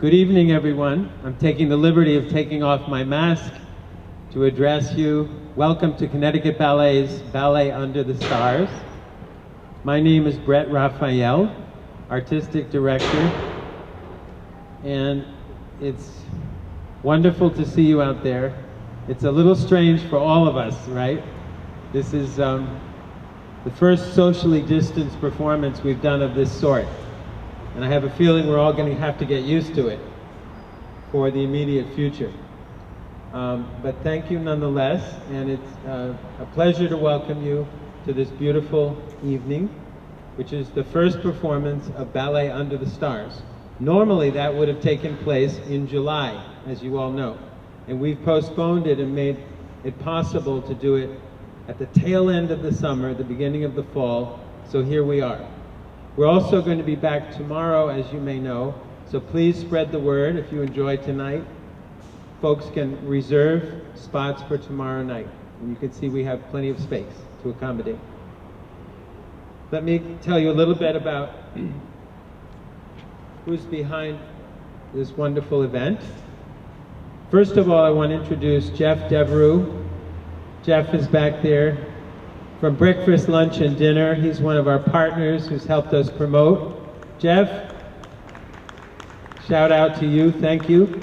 Good evening, everyone. I'm taking the liberty of taking off my mask to address you. Welcome to Connecticut Ballet's Ballet Under the Stars. My name is Brett Raphael, Artistic Director, and it's wonderful to see you out there. It's a little strange for all of us, right? This is the first socially distanced performance we've done of this sort. And I have a feeling we're all going to have to get used to it for the immediate future. But thank you nonetheless, and it's a pleasure to welcome you to this beautiful evening, which is the first performance of Ballet Under the Stars. Normally that would have taken place in July, as you all know, and we've postponed it and made it possible to do it at the tail end of the summer, the beginning of the fall, so here we are. We're also going to be back tomorrow, as you may know, so please spread the word if you enjoyed tonight. Folks can reserve spots for tomorrow night, and you can see we have plenty of space to accommodate. Let me tell you a little bit about who's behind this wonderful event. First of all, I want to introduce Jeff Devereux. Jeff is back there from Breakfast, Lunch, and Dinner. He's one of our partners who's helped us promote. Jeff, shout out to you, thank you.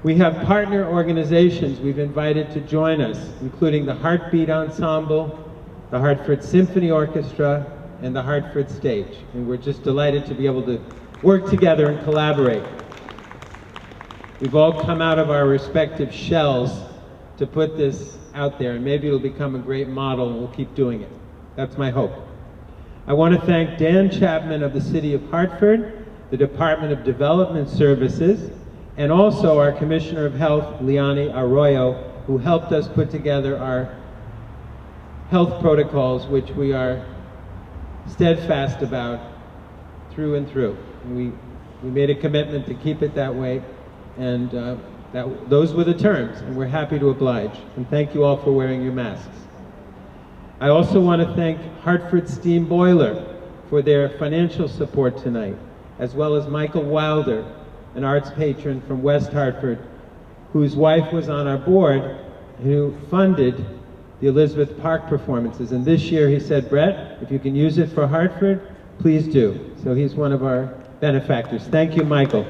We have partner organizations we've invited to join us, including the Heartbeat Ensemble, the Hartford Symphony Orchestra, and the Hartford Stage. And we're just delighted to be able to work together and collaborate. We've all come out of our respective shells to put this out there, and maybe it'll become a great model and we'll keep doing it. That's my hope. I want to thank Dan Chapman of the City of Hartford, the Department of Development Services, and also our Commissioner of Health, Liani Arroyo, who helped us put together our health protocols, which we are steadfast about through and through. We made a commitment to keep it that way, and those were the terms, and we're happy to oblige. And thank you all for wearing your masks. I also want to thank Hartford Steam Boiler for their financial support tonight, as well as Michael Wilder, an arts patron from West Hartford, whose wife was on our board, who funded the Elizabeth Park performances. And this year he said, Brett, if you can use it for Hartford, please do. So he's one of our benefactors. Thank you, Michael.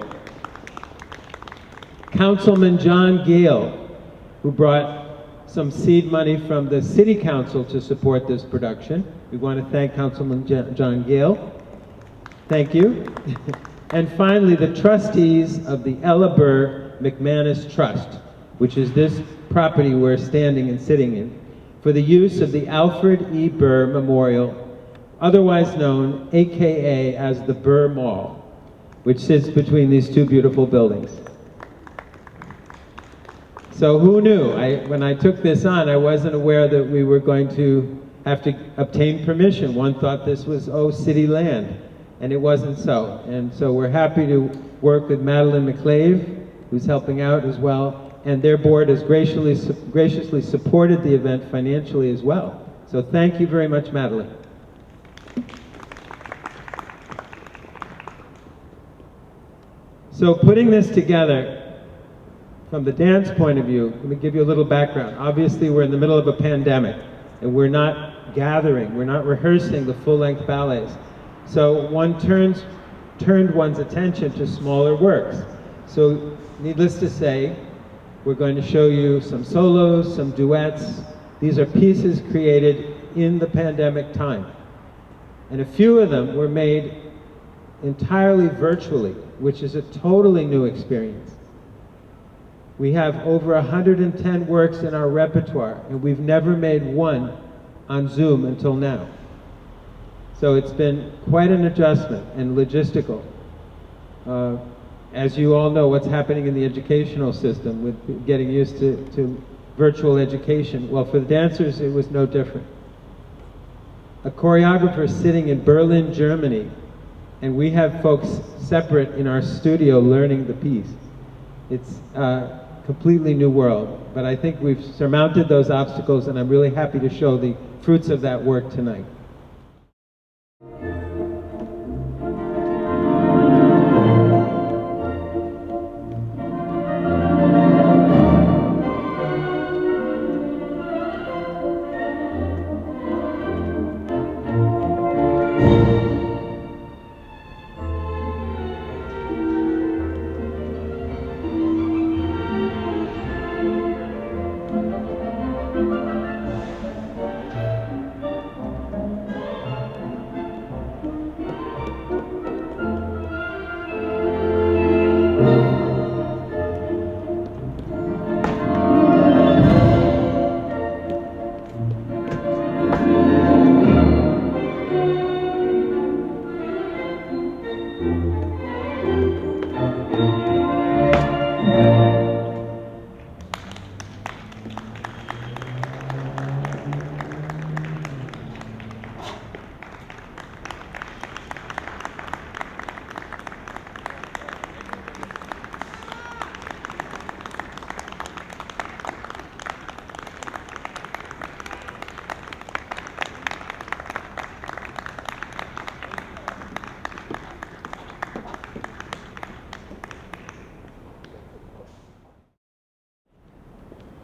Councilman John Gale, who brought some seed money from the City Council to support this production. We want to thank Councilman John Gale. Thank you. And finally, the trustees of the Ella Burr McManus Trust, which is this property we're standing and sitting in, for the use of the Alfred E. Burr Memorial, otherwise known, AKA, as the Burr Mall, which sits between these two beautiful buildings. So who knew? When I took this on, I wasn't aware that we were going to have to obtain permission. One thought this was, city land, and it wasn't so. And so we're happy to work with Madeline McClave, who's helping out as well, and their board has graciously supported the event financially as well. So thank you very much, Madeline. So putting this together, from the dance point of view, let me give you a little background. Obviously, we're in the middle of a pandemic, and we're not gathering, we're not rehearsing the full-length ballets. So one turned one's attention to smaller works. So needless to say, we're going to show you some solos, some duets. These are pieces created in the pandemic time. And a few of them were made entirely virtually, which is a totally new experience. We have over 110 works in our repertoire, and we've never made one on Zoom until now. So it's been quite an adjustment and logistical. As you all know, what's happening in the educational system with getting used to virtual education. Well, for the dancers, it was no different. A choreographer sitting in Berlin, Germany, and we have folks separate in our studio learning the piece. It's completely new world, but I think we've surmounted those obstacles, and I'm really happy to show the fruits of that work tonight.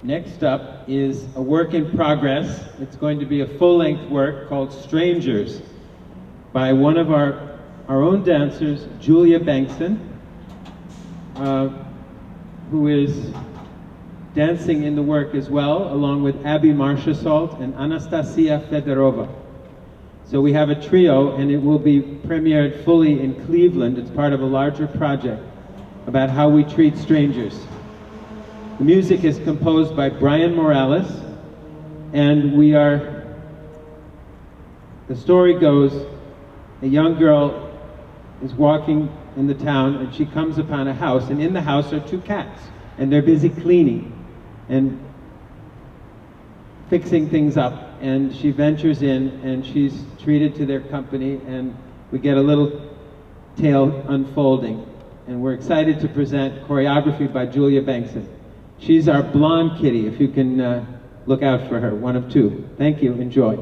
Next up is a work in progress. It's going to be a full-length work called Strangers by one of our own dancers, Julia Bengtson, who is dancing in the work as well, along with Abby Marshasalt and Anastasia Fedorova. So we have a trio, and it will be premiered fully in Cleveland. It's part of a larger project about how we treat strangers. The music is composed by Brian Morales, and the story goes, a young girl is walking in the town, and she comes upon a house, and in the house are two cats, and they're busy cleaning and fixing things up, and she ventures in, and she's treated to their company, and we get a little tale unfolding. And we're excited to present choreography by Julia Bengtson. She's our blonde kitty, if you can look out for her, one of two. Thank you, enjoy.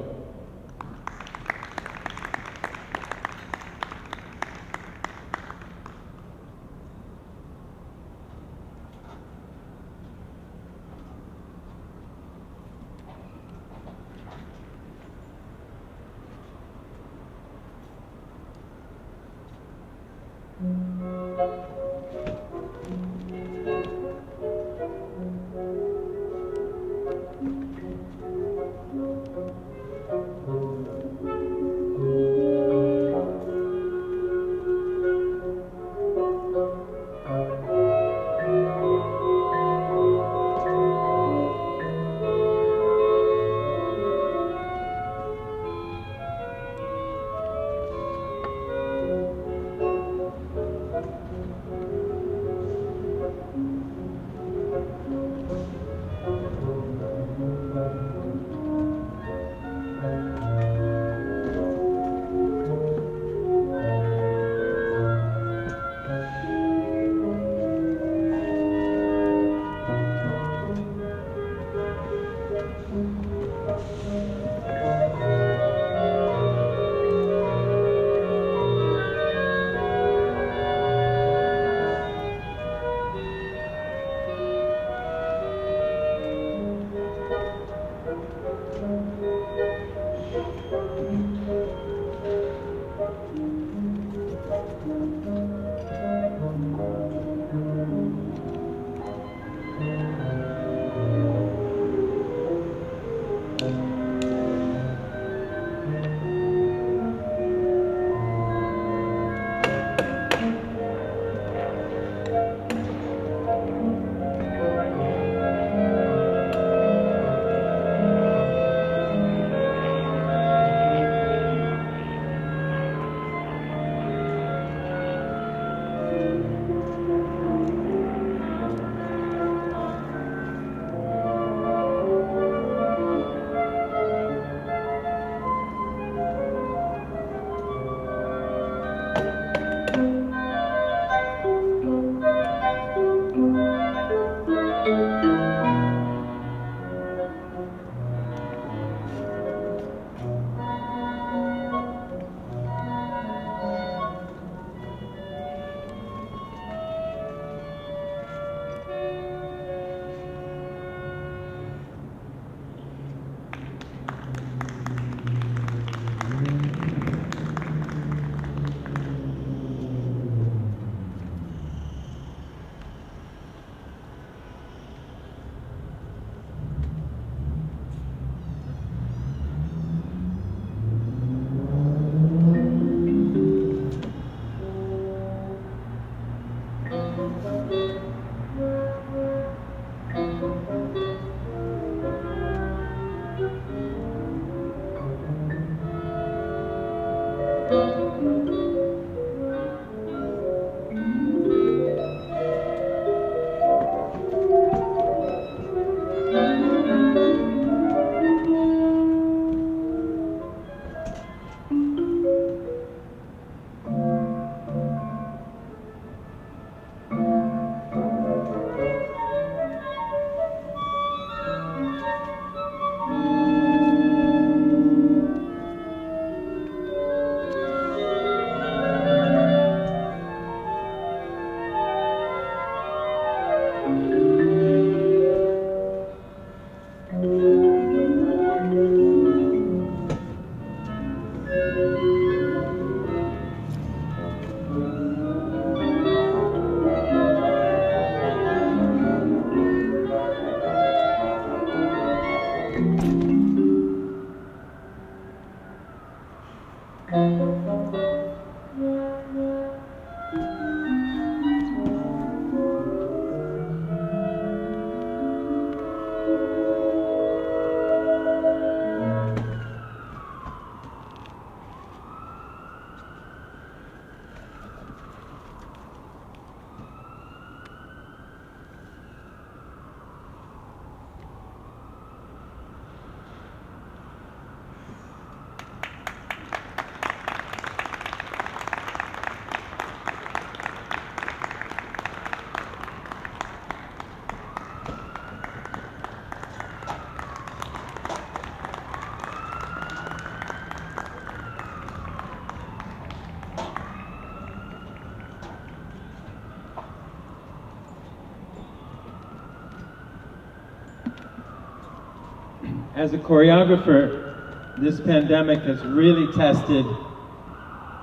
As a choreographer, this pandemic has really tested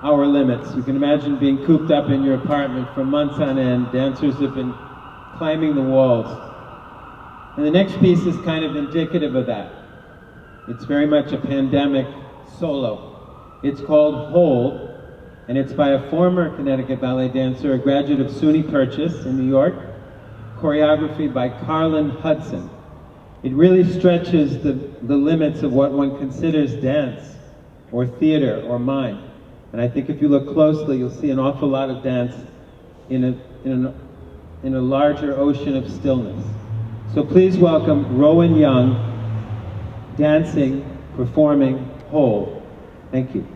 our limits. You can imagine being cooped up in your apartment for months on end. Dancers have been climbing the walls. And the next piece is kind of indicative of that. It's very much a pandemic solo. It's called Hold, and it's by a former Connecticut ballet dancer, a graduate of SUNY Purchase in New York, choreography by Carlin Hudson. It really stretches the limits of what one considers dance, or theater, or mime. And I think if you look closely, you'll see an awful lot of dance in a larger ocean of stillness. So please welcome Rowan Young, dancing, performing, Hold. Thank you.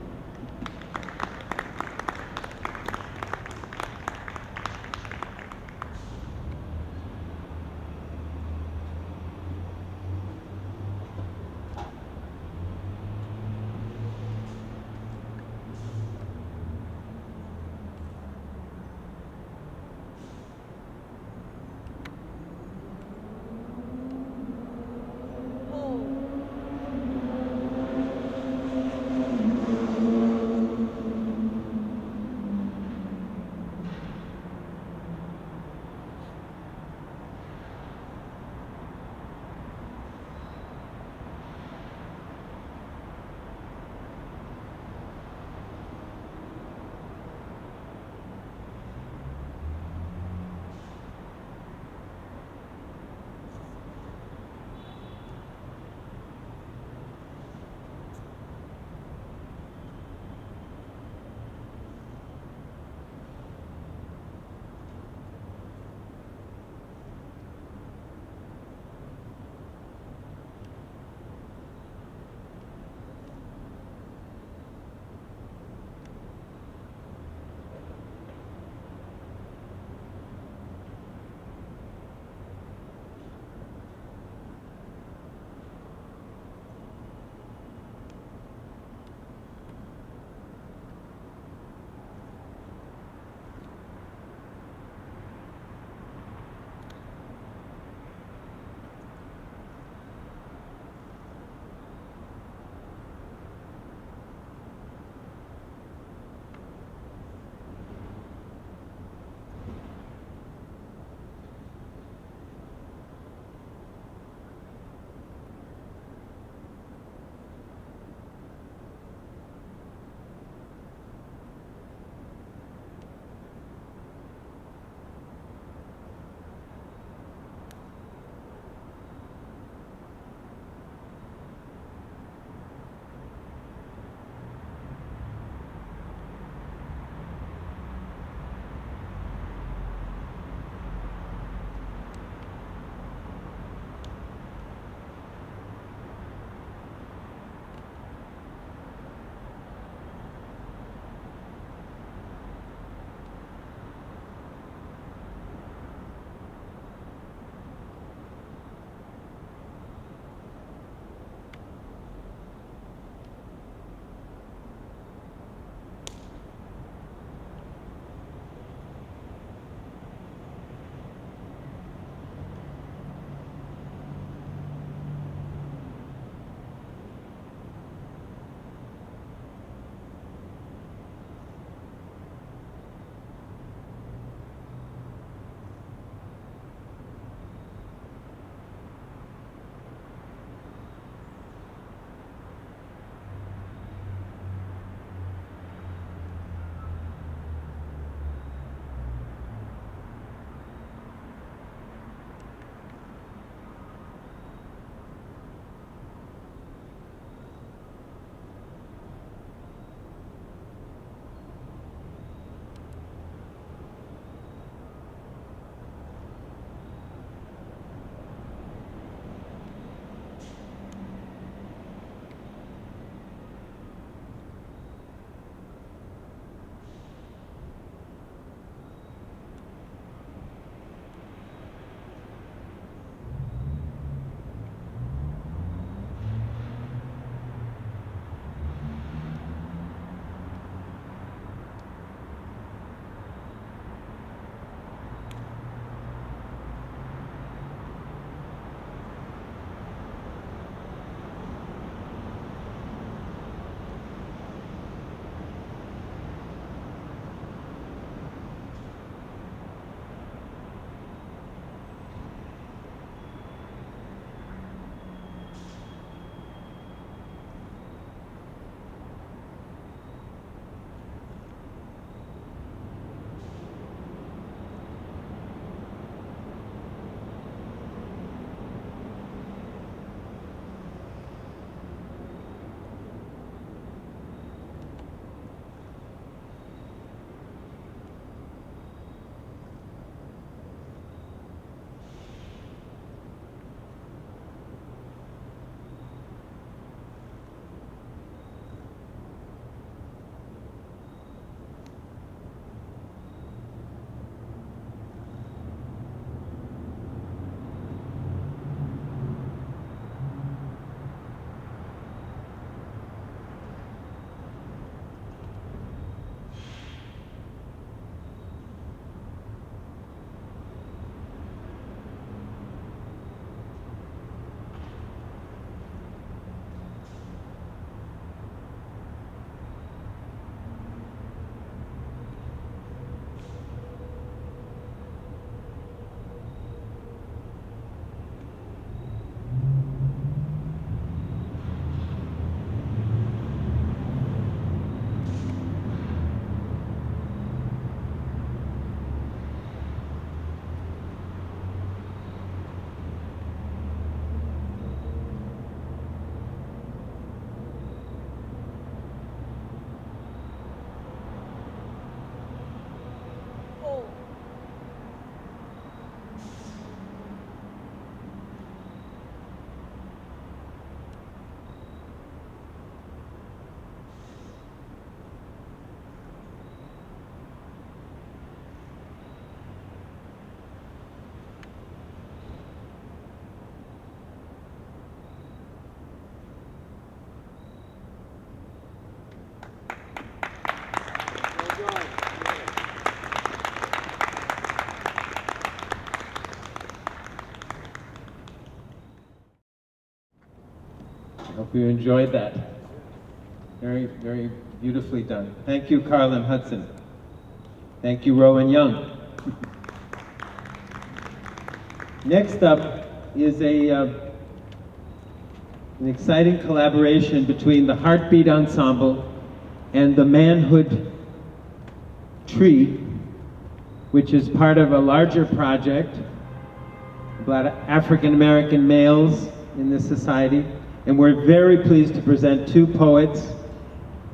Hope you enjoyed that. Very, very beautifully done. Thank you, Carlin Hudson. Thank you, Rowan Young. Next up is an exciting collaboration between the Heartbeat Ensemble and the Manhood Tree, which is part of a larger project about African American males in this society. And we're very pleased to present two poets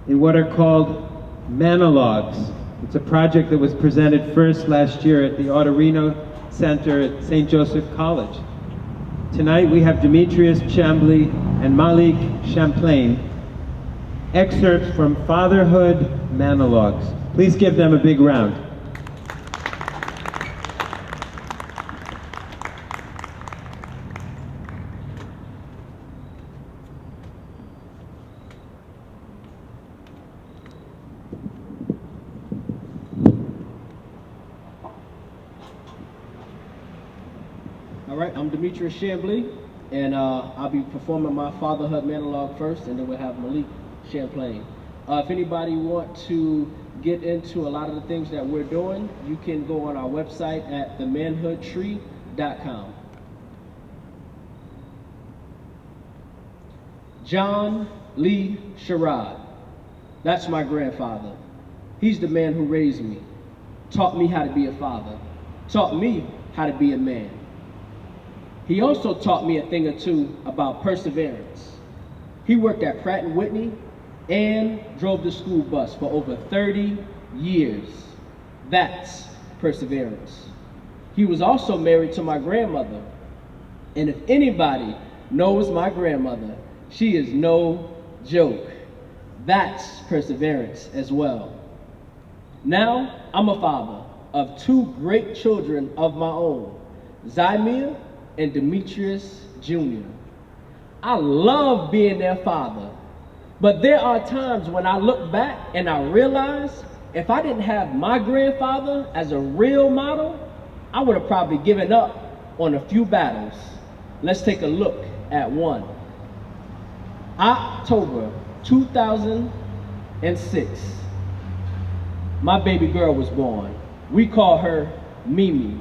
in what are called monologues. It's a project that was presented first last year at the Autorino Center at St. Joseph College. Tonight we have Demetrius Chambly and Malik Champlain, excerpts from Fatherhood Monologues. Please give them a big round. All right, I'm Demetrius Chambly, and I'll be performing my Fatherhood monologue first, and then we'll have Malik Champlain. If anybody want to get into a lot of the things that we're doing, you can go on our website at themanhoodtree.com. John Lee Sherrod, that's my grandfather. He's the man who raised me, taught me how to be a father, taught me how to be a man. He also taught me a thing or two about perseverance. He worked at Pratt & Whitney and drove the school bus for over 30 years. That's perseverance. He was also married to my grandmother. And if anybody knows my grandmother, she is no joke. That's perseverance as well. Now, I'm a father of two great children of my own, Zymia and Demetrius Jr. I love being their father, but there are times when I look back and I realize if I didn't have my grandfather as a real model, I would have probably given up on a few battles. Let's take a look at one. October 2006, my baby girl was born. We call her Mimi.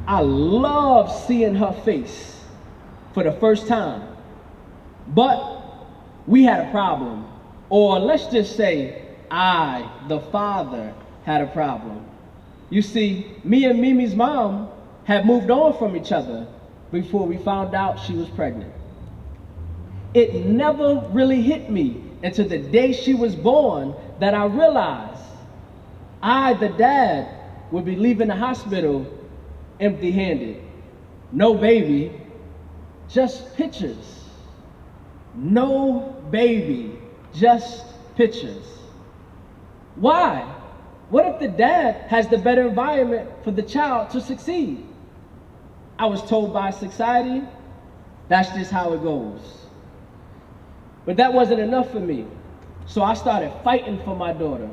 I love seeing her face for the first time, but we had a problem, or let's just say I, the father, had a problem. You see, me and Mimi's mom had moved on from each other before we found out she was pregnant. It never really hit me until the day she was born that I realized I, the dad, would be leaving the hospital empty-handed. No baby, just pictures. No baby, just pictures. Why? What if the dad has the better environment for the child to succeed? I was told by society, that's just how it goes. But that wasn't enough for me, so I started fighting for my daughter.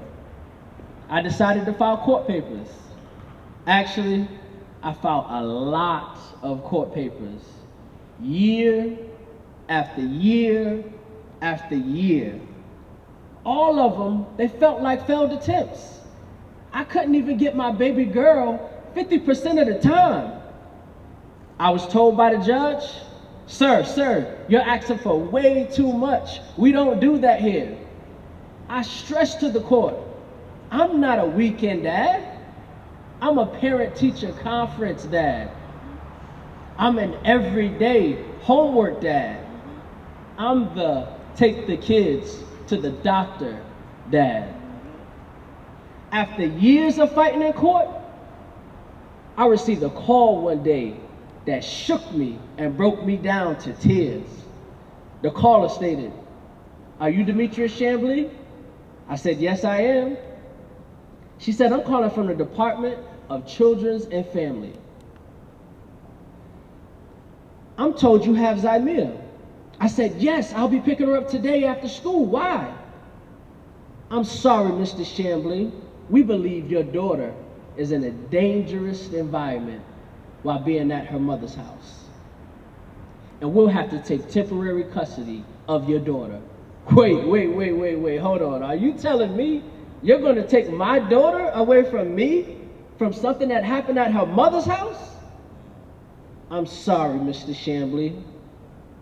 I decided to file court papers. Actually, I filed a lot of court papers, year after year after year. All of them, they felt like failed attempts. I couldn't even get my baby girl 50% of the time. I was told by the judge, Sir, you're asking for way too much. We don't do that here. I stressed to the court, I'm not a weekend dad. I'm a parent-teacher conference dad. I'm an everyday homework dad. I'm the take the kids to the doctor dad. After years of fighting in court, I received a call one day that shook me and broke me down to tears. The caller stated, "Are you Demetrius Chambly?" I said, "Yes, I am." She said, "I'm calling from the Department of Children's and Family. I'm told you have Zymia." I said, "Yes, I'll be picking her up today after school. Why?" "I'm sorry, Mr. Chambly. We believe your daughter is in a dangerous environment while being at her mother's house. and we'll have to take temporary custody of your daughter. Wait, hold on. Are you telling me you're going to take my daughter away from me from something that happened at her mother's house? I'm sorry, Mr. Chambly.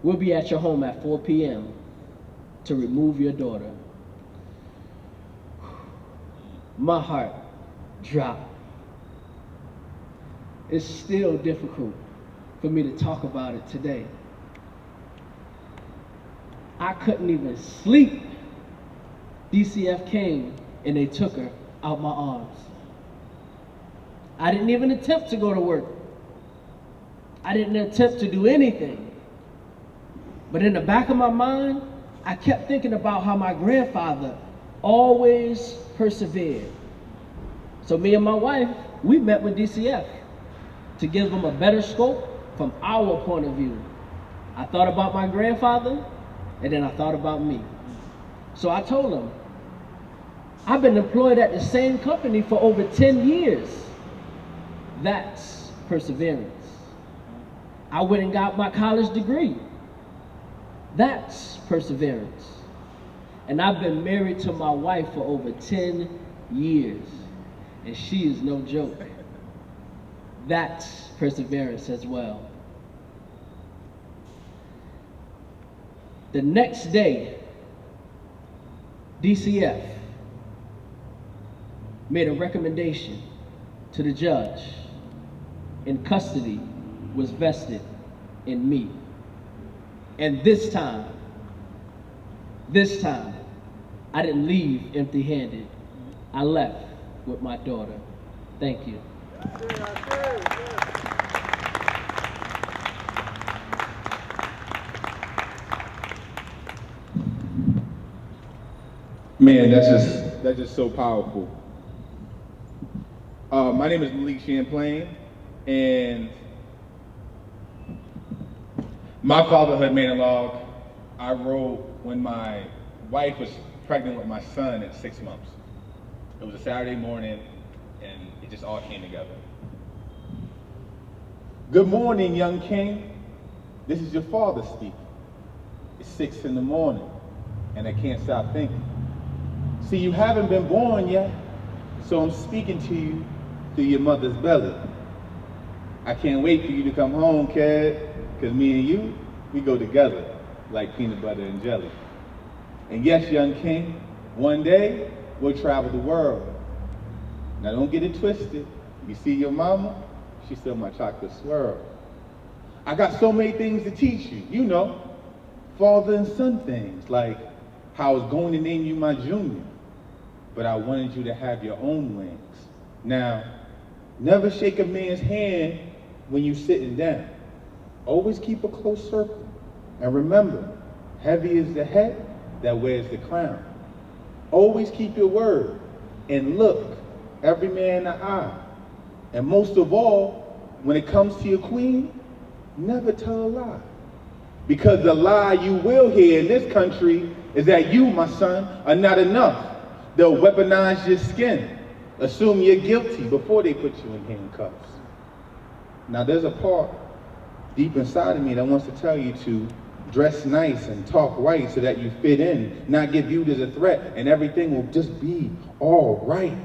We'll be at your home at 4 p.m. to remove your daughter. My heart dropped. It's still difficult for me to talk about it today. I couldn't even sleep. DCF came and they took her out my arms. I didn't even attempt to go to work. I didn't attempt to do anything. But in the back of my mind, I kept thinking about how my grandfather always persevered. So me and my wife, we met with DCF to give them a better scope from our point of view. I thought about my grandfather, and then I thought about me. So I told him, I've been employed at the same company for over 10 years. That's perseverance. I went and got my college degree. That's perseverance. And I've been married to my wife for over 10 years. And she is no joke. That's perseverance as well. The next day, DCF made a recommendation to the judge, and custody was vested in me. And this time, I didn't leave empty-handed. I left with my daughter. Thank you. Man, that's just so powerful. My name is Malik Champlain, and my fatherhood monologue I wrote when my wife was pregnant with my son at 6 months. It was a Saturday morning, and it just all came together. Good morning, young king. This is your father speaking. It's 6 in the morning, and I can't stop thinking. See, you haven't been born yet, so I'm speaking to you through your mother's belly. I can't wait for you to come home, kid, because me and you, we go together like peanut butter and jelly. And yes, young king, one day we'll travel the world. Now don't get it twisted. You see your mama? She's still my chocolate swirl. I got so many things to teach you, you know, father and son things, like how I was going to name you my junior, but I wanted you to have your own wings. Now, never shake a man's hand when you're sitting down. Always keep a close circle. And remember, heavy is the head that wears the crown. Always keep your word and look every man in the eye. And most of all, when it comes to your queen, never tell a lie. Because the lie you will hear in this country is that you, my son, are not enough. They'll weaponize your skin, assume you're guilty before they put you in handcuffs. Now there's a part deep inside of me that wants to tell you to dress nice and talk right so that you fit in, not get viewed as a threat, and everything will just be all right.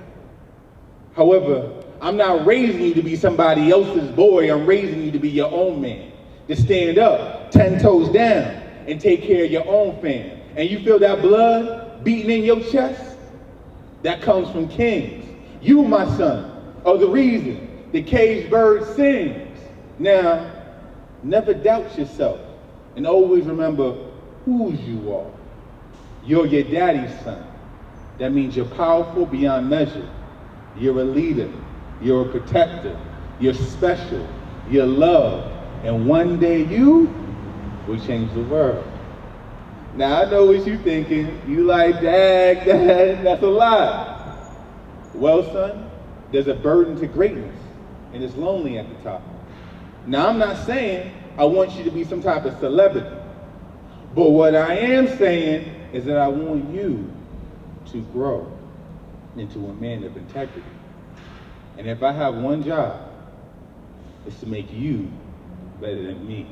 However, I'm not raising you to be somebody else's boy. I'm raising you to be your own man. To stand up, 10 toes down, and take care of your own fam. And you feel that blood beating in your chest? That comes from kings. You, my son, are the reason the caged bird sings. Now, never doubt yourself, and always remember whose you are. You're your daddy's son. That means you're powerful beyond measure. You're a leader. You're a protector. You're special. You're loved. And one day you will change the world. Now I know what you're thinking. You like, Dad, that's a lie. Well, son, there's a burden to greatness, and it's lonely at the top. Now I'm not saying I want you to be some type of celebrity, but what I am saying is that I want you to grow into a man of integrity. And if I have one job, it's to make you better than me.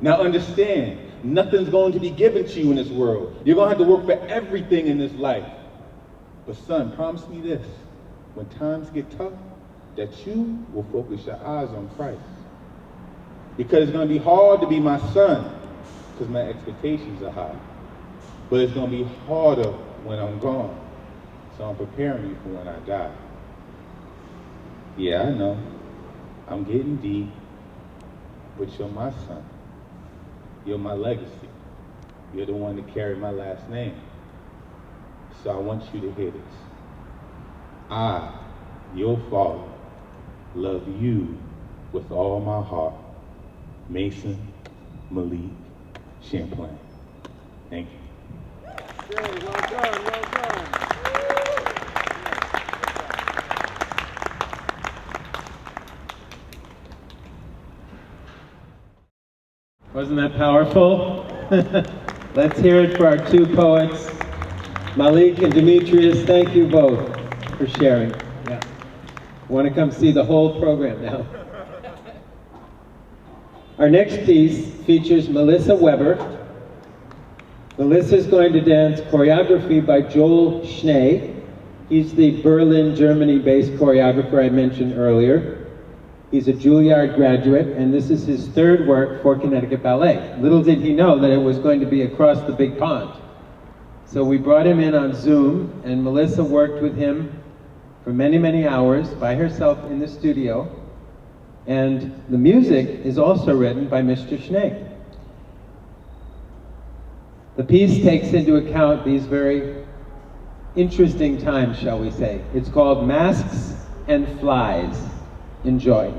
Now understand, nothing's going to be given to you in this world. You're going to have to work for everything in this life. But son, promise me this, when times get tough, that you will focus your eyes on Christ. Because it's going to be hard to be my son, because my expectations are high. But it's going to be harder when I'm gone. So I'm preparing you for when I die. Yeah, I know, I'm getting deep, but you're my son. You're my legacy. You're the one to carry my last name. So I want you to hear this. I, your father, love you with all my heart. Mason Malik Champlain. Thank you. Great, well done, well done. Wasn't that powerful? Let's hear it for our two poets, Malik and Demetrius. Thank you both for sharing. Yeah. Want to come see the whole program now. Our next piece features Melissa Weber. Melissa's going to dance choreography by Joel Schnee. He's the Berlin, Germany-based choreographer I mentioned earlier. He's a Juilliard graduate, and this is his third work for Connecticut Ballet. Little did he know that it was going to be across the big pond. So we brought him in on Zoom, and Melissa worked with him for many, many hours by herself in the studio. And the music is also written by Mr. Schnee. The piece takes into account these very interesting times, shall we say. It's called Masks and Flies. Enjoy.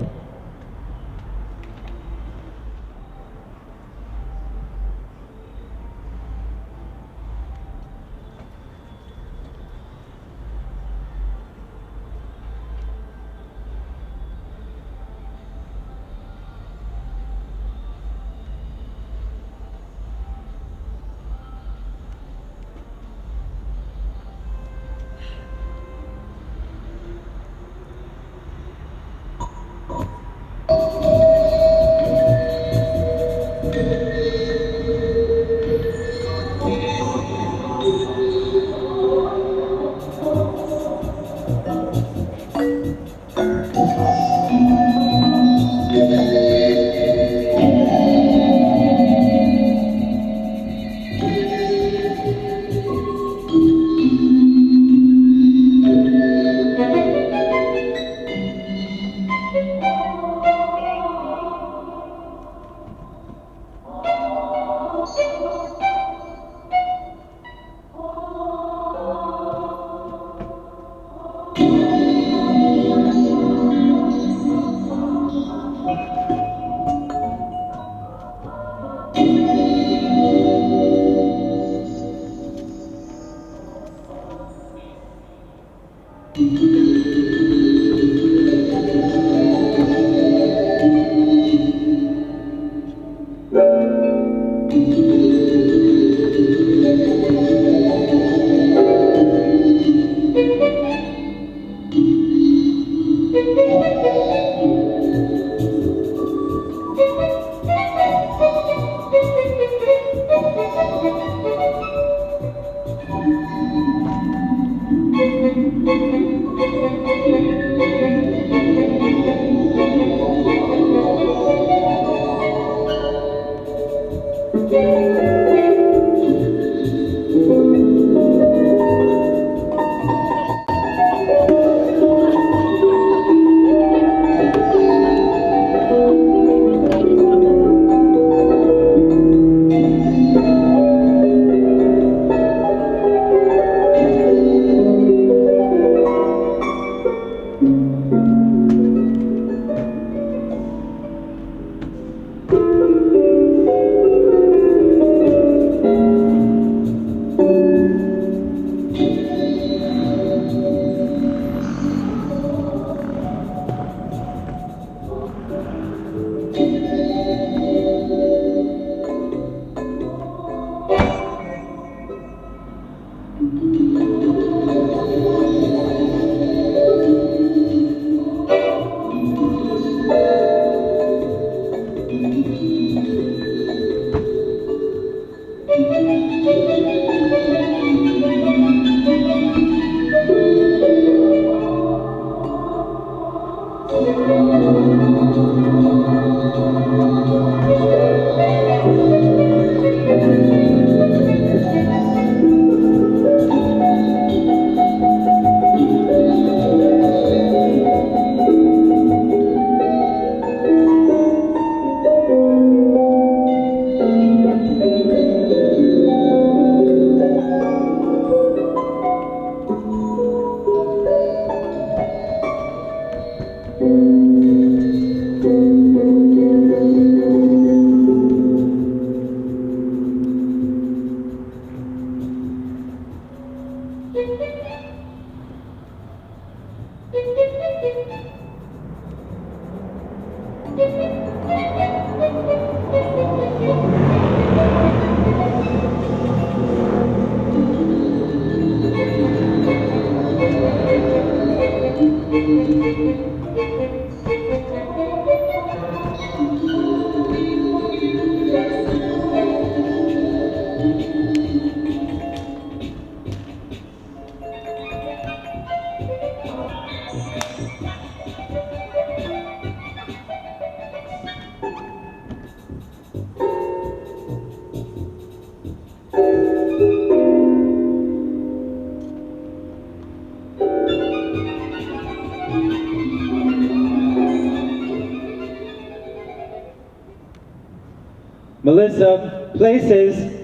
Melissa, places.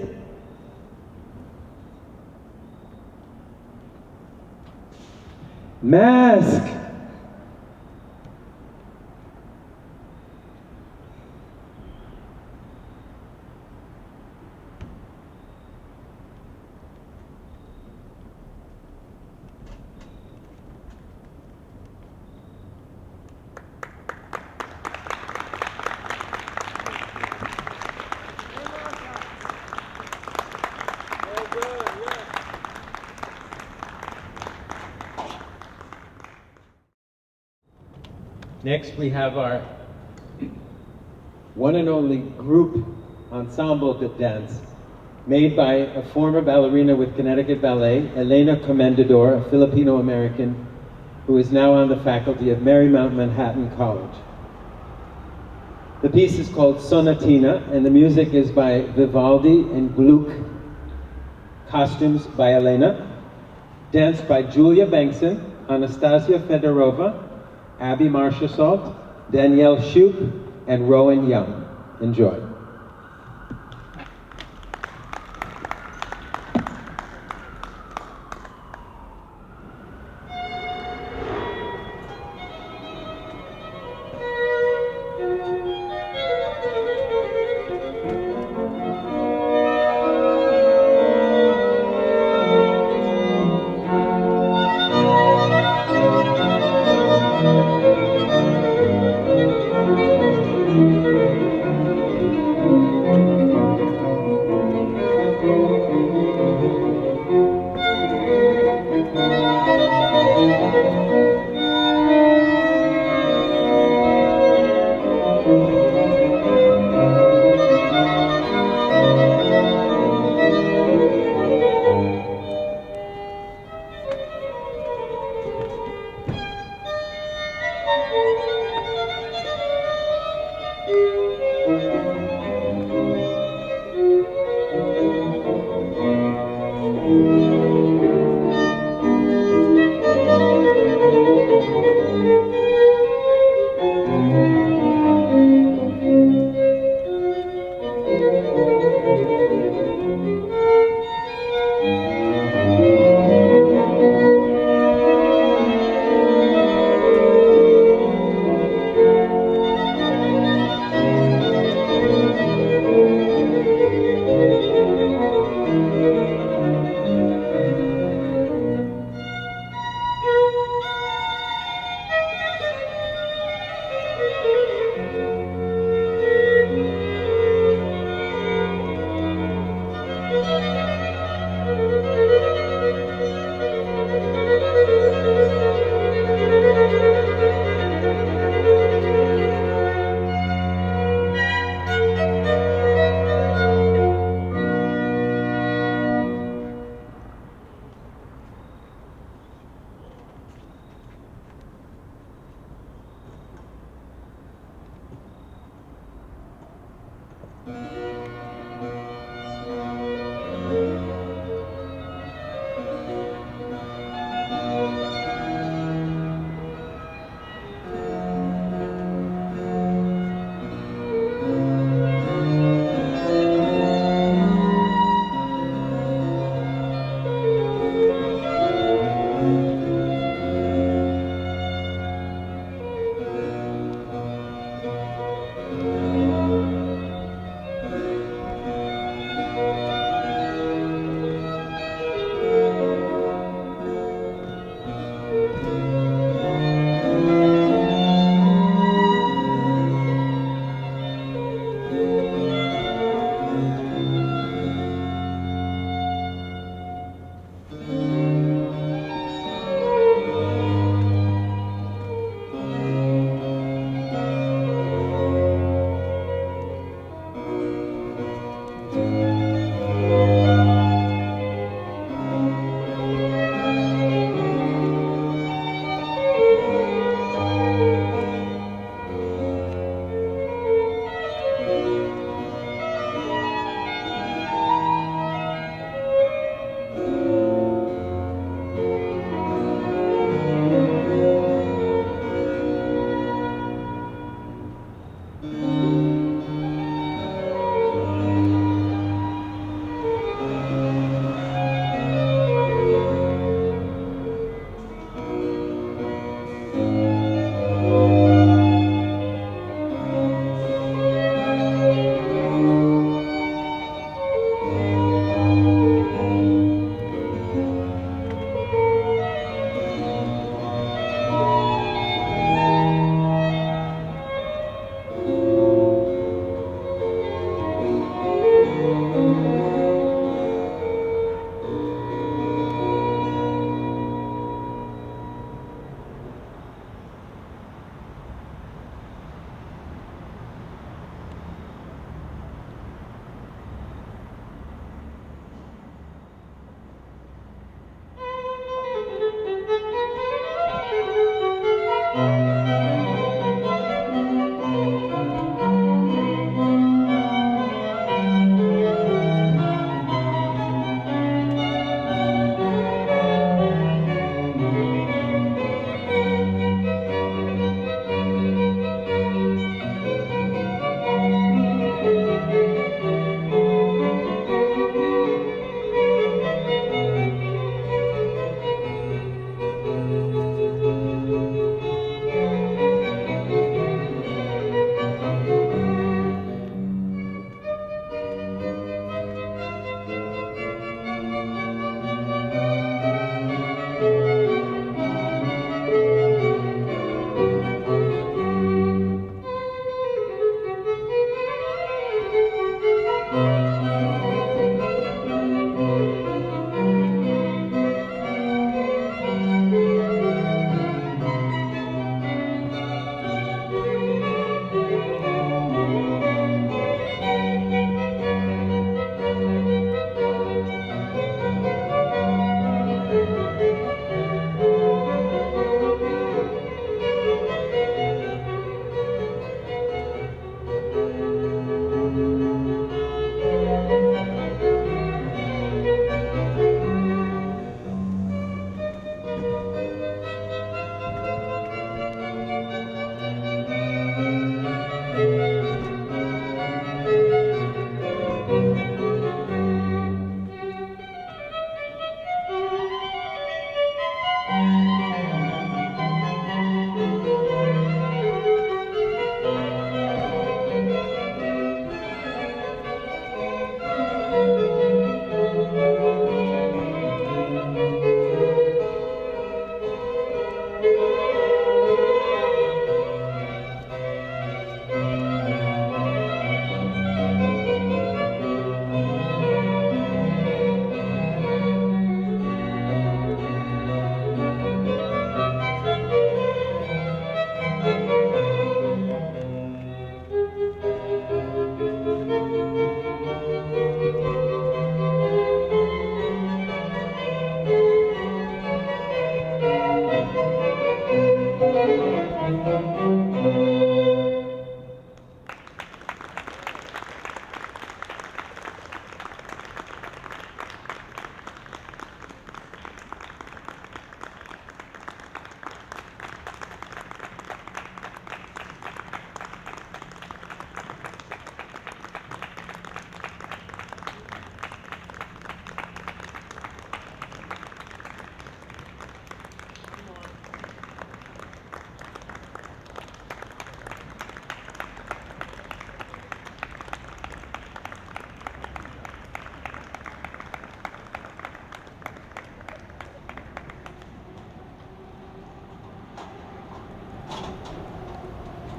Mask. Well done, yes. Next, we have our one and only group ensemble dance, made by a former ballerina with Connecticut Ballet, Elena Comendador, a Filipino-American who is now on the faculty of Marymount Manhattan College. The piece is called Sonatina, and the music is by Vivaldi and Gluck. Costumes by Elena. Dance by Julia Bengtson, Anastasia Fedorova, Abby Marshasalt, Danielle Shoup, and Rowan Young. Enjoy.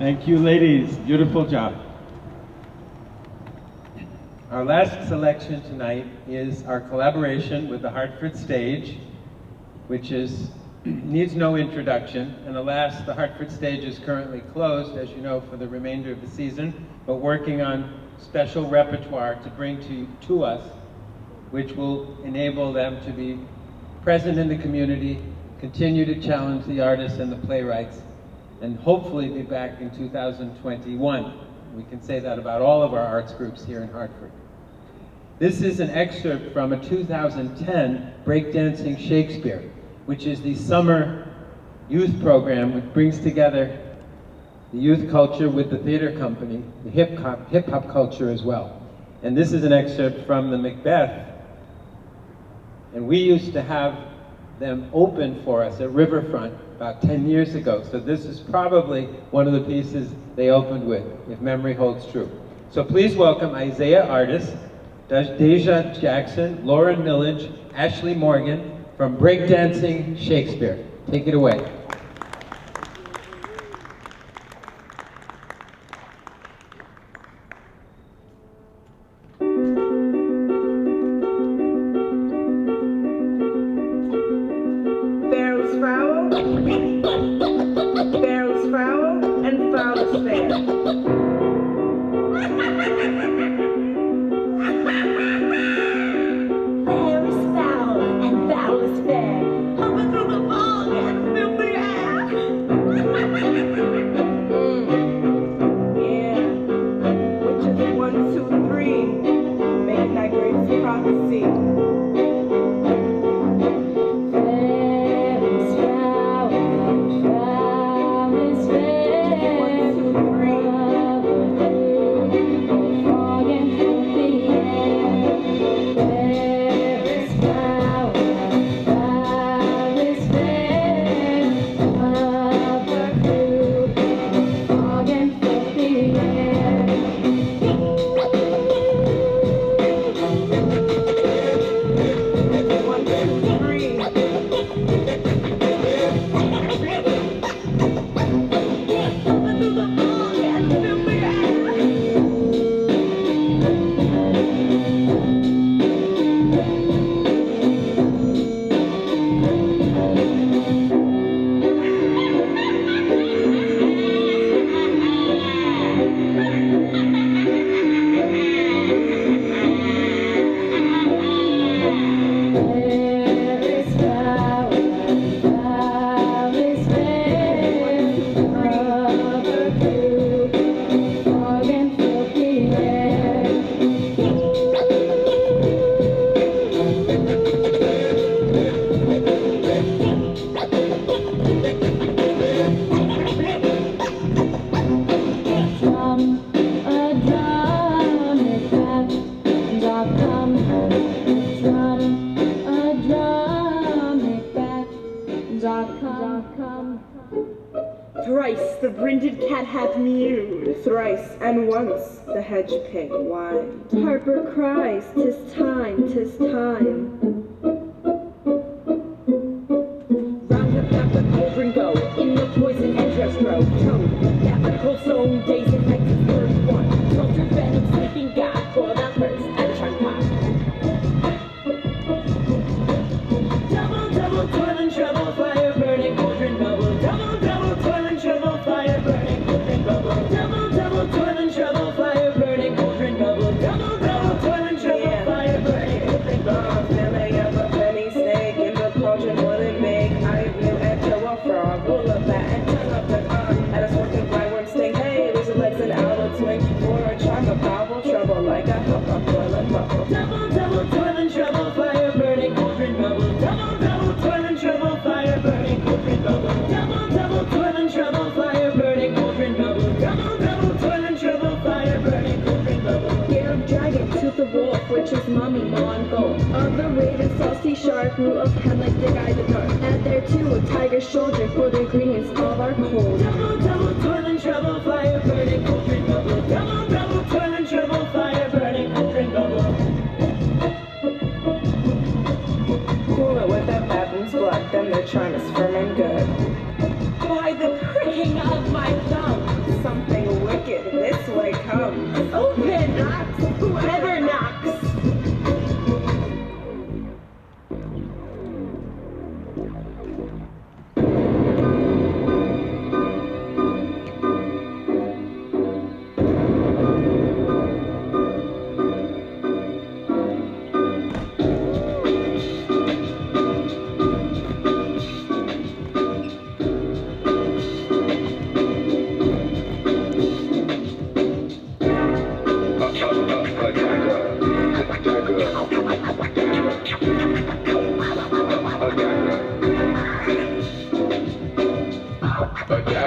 Thank you, ladies. Beautiful job. Our last selection tonight is our collaboration with the Hartford stage, which needs no introduction. And alas, the Hartford stage is currently closed, as you know, for the remainder of the season, but working on special repertoire to bring to us, which will enable them to be present in the community, continue to challenge the artists and the playwrights, and hopefully be back in 2021. We can say that about all of our arts groups here in Hartford. This is an excerpt from a 2010 Breakdancing Shakespeare, which is the summer youth program which brings together the youth culture with the theater company, the hip-hop culture as well. And this is an excerpt from the Macbeth. And we used to have them open for us at Riverfront about 10 years ago. So this is probably one of the pieces they opened with, if memory holds true. So please welcome Isaiah Artis, Deja Jackson, Lauren Millage, Ashley Morgan from Breakdancing Shakespeare. Take it away. Thrice the brinded cat hath mewed, thrice and once the hedge pig whined. Harper cries, 'tis time, 'tis time. Round about the cauldron go, in the poison entrails grow. Toad, that the cold stone days and nights is first one. Culture venom, sleeping god for the first and chunk pot. Double, double, toil and trouble, fire burning, cauldron bubble. Double, double, toil and trouble, fire burning, cauldron bubble. Double, double, toil and trouble, fire burning, cauldron bubble. Double, double, toil and trouble, fire burning, cauldron bubble. Smelling of a penny snake in the cauldron wouldn't make. I view echo a frog, pull up that and turn up the arm. At a smoking flyworm sting, hey, there's a legs and out of swing. For a charm of powerful trouble, like a hook of toil and bubble. Double, double, toil and trouble, fire burning, cauldron bubble. Double, double, toil and trouble, fire burning, cauldron bubble. Double, double, toil and trouble, fire burning, cauldron bubble. Double, double, toil and trouble, fire burning, cauldron bubble. Hair of dragon, tooth of wolf, which is mummy, mon gold. Of the raven, saucy shark, root of pen like the guy the dark. Add there too a tiger's shoulder for the ingredients of our cold. Double, double, toil and trouble, fire burning, cauldron bubble. Double, double, toil and trouble, fire burning, cauldron bubble. Cool it with that baboon's blood, then the charm is firm and good. By the pricking of my thumb, some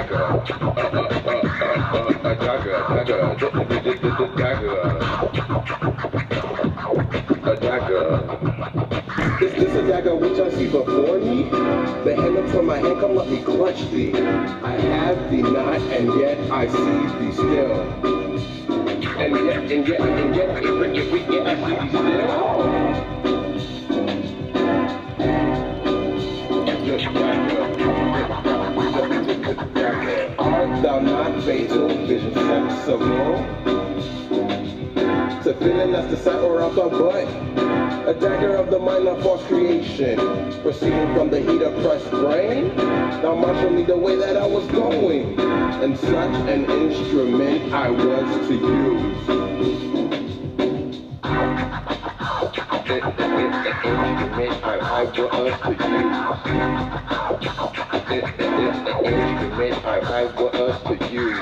Is this a dagger which I see before me? The handle from my hand, come let me clutch thee. I have thee not, and yet I see thee still. And yet, I see thee still. Art thou not fatal, vision sensible? To feeling that's the sight or out the butt. A dagger of the mind of false creation, proceeding from the heat of pressed brain. Now marshal me the way that I was going, and such an instrument I was to use. Instrument I was to use.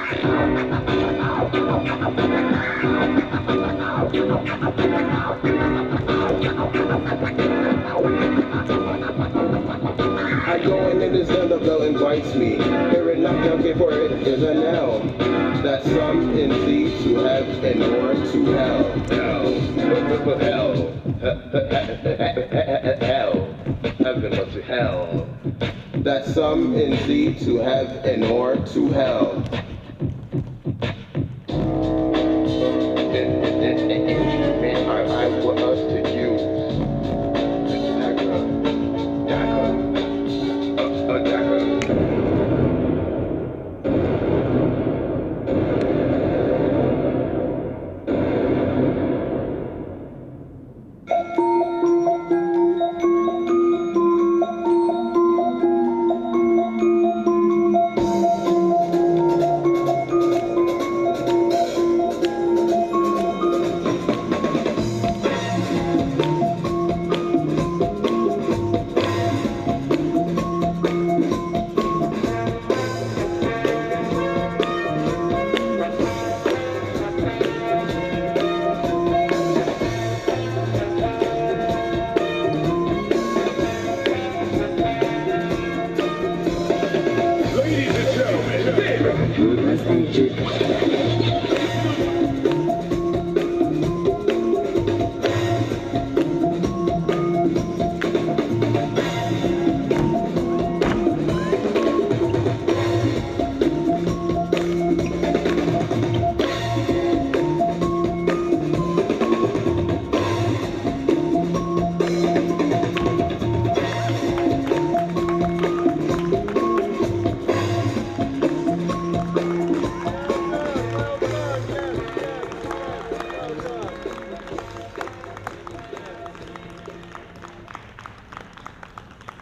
I go in and this and the bell invites me. Hear it knock down, for it is a knell. That some in thee to have and or to hell. Hell. Heaven or to hell. That some in thee to have and or to hell. Instrument I want us to use.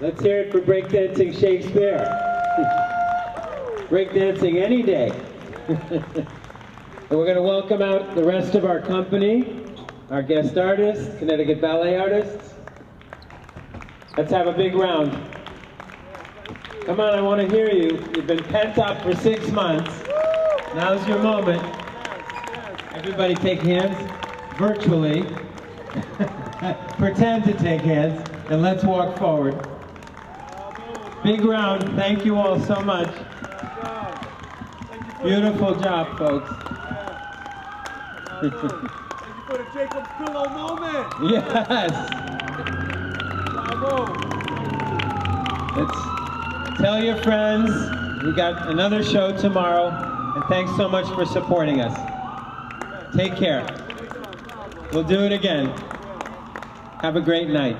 Let's hear it for breakdancing Shakespeare. Breakdancing any day. And we're going to welcome out the rest of our company, our guest artists, Connecticut Ballet artists. Let's have a big round. Come on, I want to hear you. You've been pent up for 6 months. Now's your moment. Everybody take hands virtually. Pretend to take hands, and let's walk forward. Big round. Thank you all so much. Beautiful job, folks. Thank you for the Jacob's Pillow moment. Yes. Bravo. Let's tell your friends. We got another show tomorrow, and thanks so much for supporting us. Take care. We'll do it again. Have a great night.